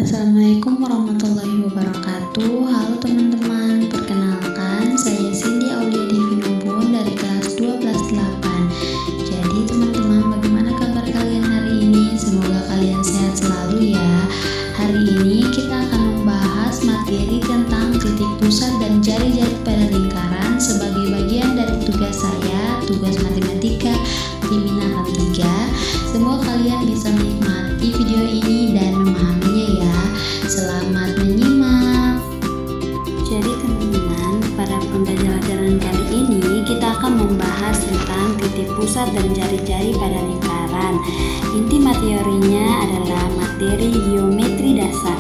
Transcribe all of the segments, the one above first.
Assalamualaikum warahmatullahi wabarakatuh. Halo teman-teman, perkenalkan saya Cindy Aulia Divinubun dari kelas 12-8. Jadi teman-teman, bagaimana kabar kalian hari ini? Semoga kalian sehat selalu ya. Hari ini kita akan membahas materi tentang titik pusat dan jari-jari pada lingkaran sebagai bagian dari tugas saya, tugas matematika Bimbingan 3. Semoga kalian bisa menikmati video ini dan memahaminya ya. Selamat menyimak. Jadi teman-teman, pada pembelajaran kali ini kita akan membahas tentang titik pusat dan jari-jari pada lingkaran. Inti materinya adalah materi geometri dasar.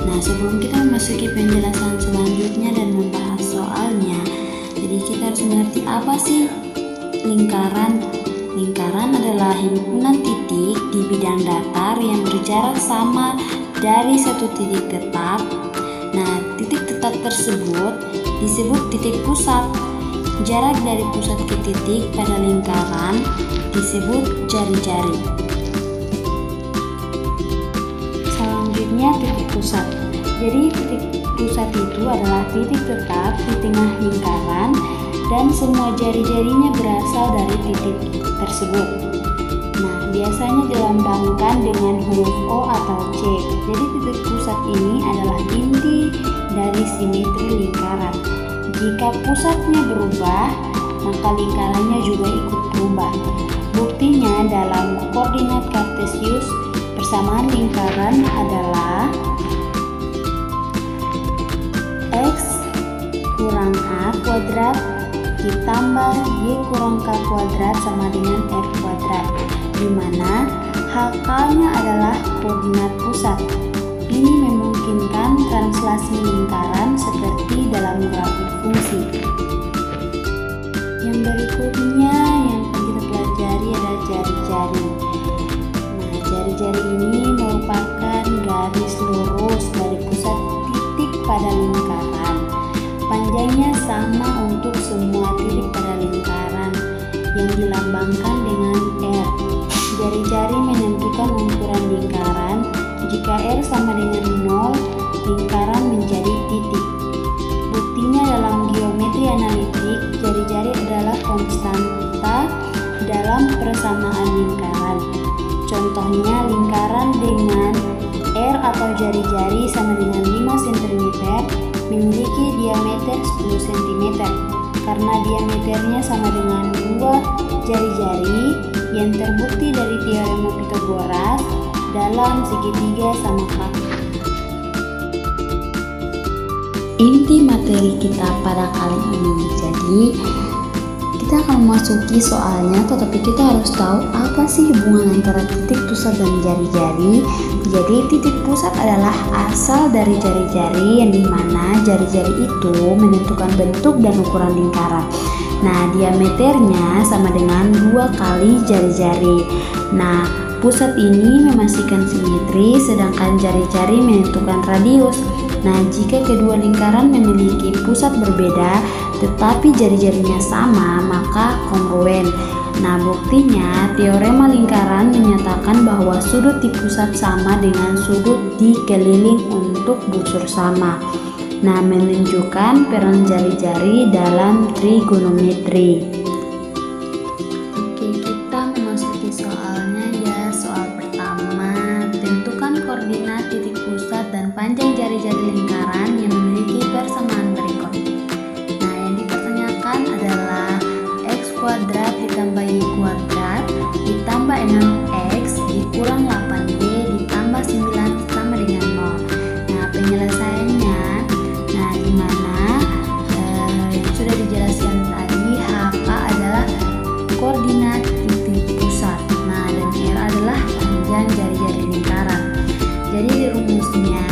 Nah, sebelum kita memasuki penjelasan selanjutnya dan membahas soalnya, jadi kita harus mengerti apa sih lingkaran. Lingkaran adalah himpunan titik di bidang datar yang berjarak sama dari satu titik tetap. Nah, titik tetap tersebut disebut titik pusat. Jarak dari pusat ke titik pada lingkaran disebut jari-jari. Selanjutnya titik pusat. Jadi titik pusat itu adalah titik tetap di tengah lingkaran dan semua jari-jarinya berasal dari titik tersebut. Nah, biasanya dilambangkan dengan huruf O atau C. Jadi titik pusat ini adalah inti dari simetri lingkaran. Jika pusatnya berubah, maka lingkarannya juga ikut berubah. Buktinya dalam koordinat kartesius, persamaan lingkaran adalah X kurang A kuadrat ditambah Y kurang K kuadrat sama dengan R kuadrat, di mana HK-nya adalah koordinat pusat. Ini memungkinkan translasi lingkaran seperti dalam grafik fungsi. Yang berikutnya yang akan kita pelajari adalah jari-jari. Nah, jari-jari ini merupakan garis lurus dari pusat titik pada lingkaran. Panjangnya sama untuk semua titik pada lingkaran yang dilambangkan dengan R. Jari-jari menentukan ukuran lingkaran. Jika R sama dengan 0, lingkaran menjadi titik. Buktinya dalam geometri analitik, jari-jari adalah konstanta dalam persamaan lingkaran. Contohnya, lingkaran dengan R atau jari-jari sama dengan 5 cm memiliki diameter 10 cm karena diameternya sama dengan 2 jari-jari yang terbukti dari teorema Pythagoras dalam segitiga sama kaki. Inti materi kita pada kali ini, jadi kita akan memasuki soalnya, tetapi kita harus tahu apa sih hubungan antara titik pusat dan jari-jari. Jadi titik pusat adalah asal dari jari-jari yang dimana jari-jari itu menentukan bentuk dan ukuran lingkaran. Nah, diameternya sama dengan 2 kali jari-jari. Nah, pusat ini memastikan simetri, sedangkan jari-jari menentukan radius. Nah, jika kedua lingkaran memiliki pusat berbeda tetapi jari-jarinya sama, maka kongruen. Nah, buktinya teorema lingkaran menyatakan bahwa sudut di pusat sama dengan sudut di keliling untuk busur sama. Nah, menunjukkan peran jari-jari dalam trigonometri. Oke, kita memasuki soalnya ya. Soal pertama, tentukan koordinat titik pusat dan panjang jari-jari lingkaran yang memiliki persamaan berikut. Nah, yang dipertanyakan adalah X kuadrat ditambah Y kuadrat ditambah 6X dikurang 8Y ditambah 9 sama dengan 0. Nah, penyelesaiannya, nah dimana yang sudah dijelaskan tadi, HK adalah koordinat titik pusat. Nah, dan R adalah panjang jari-jari lingkaran. Jadi di rumusnya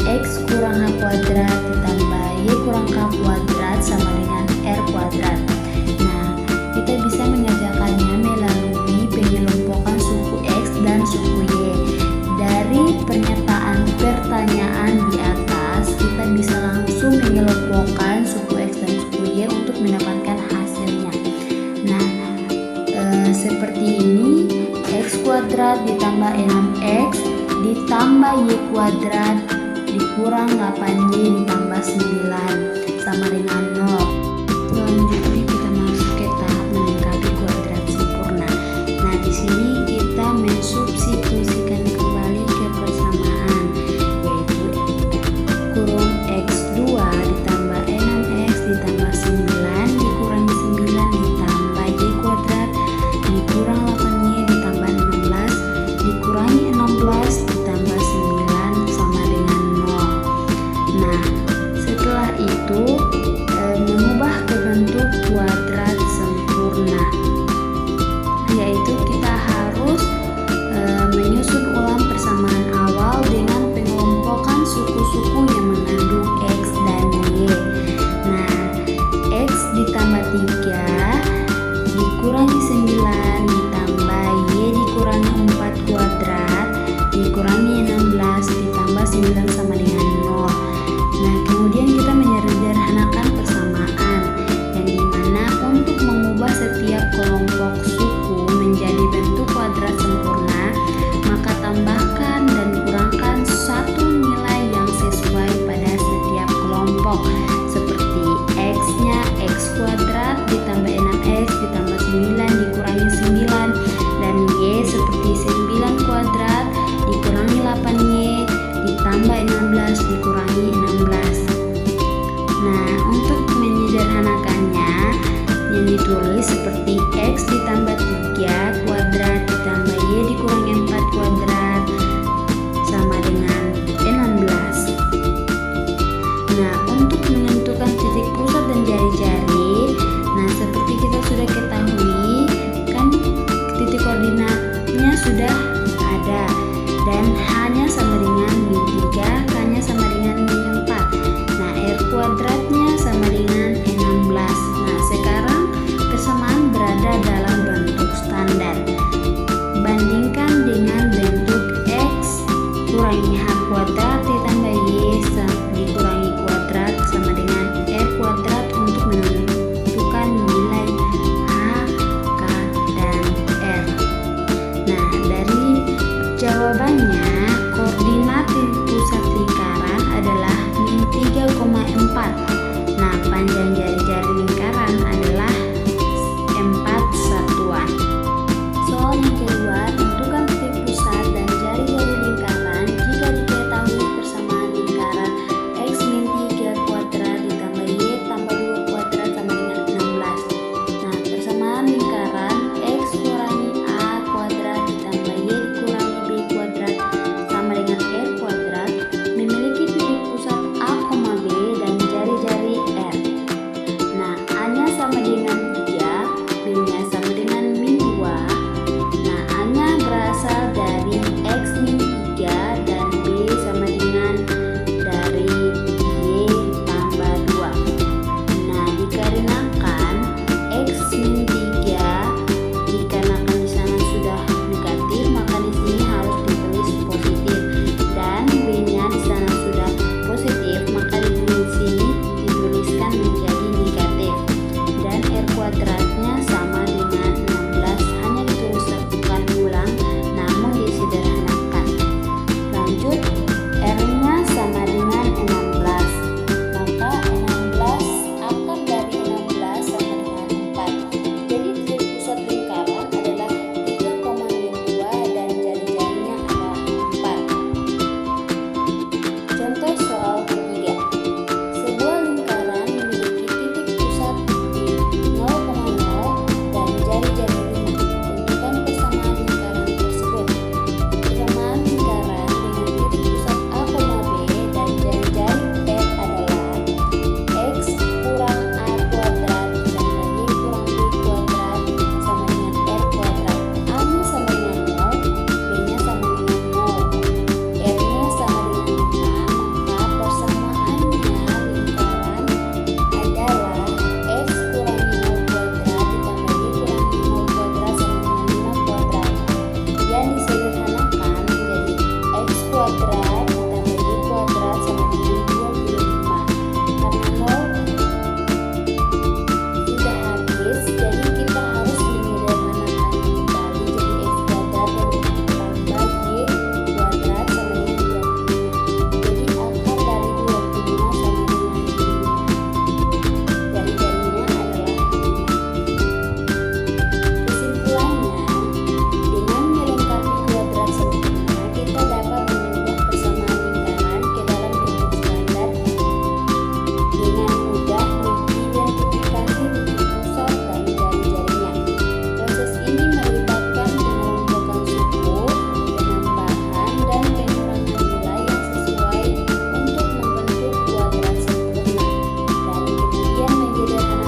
X kurang H kuadrat ditambah Y kurang K kuadrat sama dengan R kuadrat. Nah, kita bisa mengerjakannya melalui pengelompokan suku X dan suku Y. Dari pernyataan pertanyaan di atas, kita bisa langsung mengelompokkan suku X dan suku Y untuk mendapatkan hasilnya. Nah, seperti ini, X kuadrat ditambah 6X ditambah ditambah Y kuadrat dikurang 8Y ditambah 9 sama dengan 0. Selanjutnya kita masuk ke tahap melengkapi kuadrat sempurna. Nah, di sini kita mensubstitusikan kembali ke persamaan, yaitu kurung X2 ditambah 6X ditambah 9 dikurangi 9 ditambah Y kuadrat dikurang 8Y ditambah 16 dikurangi 16 ditambah 9 sama dengan 0. Nah, setelah itu mengubah ke bentuk kuadrat sempurna, yaitu kita harus menyusun ulang persamaan awal dengan pengelompokan suku-suku yang mengandung X dan Y. Nah, X ditambah 3 dikurangi 9 ditambah Y dikurangi 4 kuadrat dikurangi 16 ditambah 9 sama dengan 0. Nah, kemudian kita menyederhanakan persamaan, yang dimana untuk mengubah setiap kelompok suku menjadi bentuk kuadrat sempurna, maka tambahkan dan kurangkan satu nilai yang sesuai pada setiap kelompok, seperti X-nya X kuadrat ditambah 6X ditambah 9 dikurangi 9, dan Y seperti 9 kuadrat dikurangi 8Y ditambah 16 dikurangi 16. Nah, untuk menyederhanakannya yang ditulis seperti X ditambah 3 kuadrat ditambah Y dikurangi 4 kuadrat sama dengan 16. Nah, untuk menentukan titik pusat dan jari-jari, nah seperti kita sudah ketahui kan titik koordinatnya sudah ada dan hanya sama dengan min 3, K-nya sama dengan min 4. Nah, R kuadratnya sama dengan 16. Nah, sekarang persamaan berada dalam bentuk standar. Bandingkan dengan bentuk X kurangi H kuadrat ditambah Y dikurangi kuadrat sama dengan R kuadrat untuk menentukan nilai H, K, dan R. Nah, dari jawabannya koordinat pusat lingkaran adalah min 3,4. Nah, panjang jari-jari lingkaran adalah 4 satuan. Soal yang kedua, tentukan titik pusat dan jari-jari lingkaran jika diketahui persamaan sederhana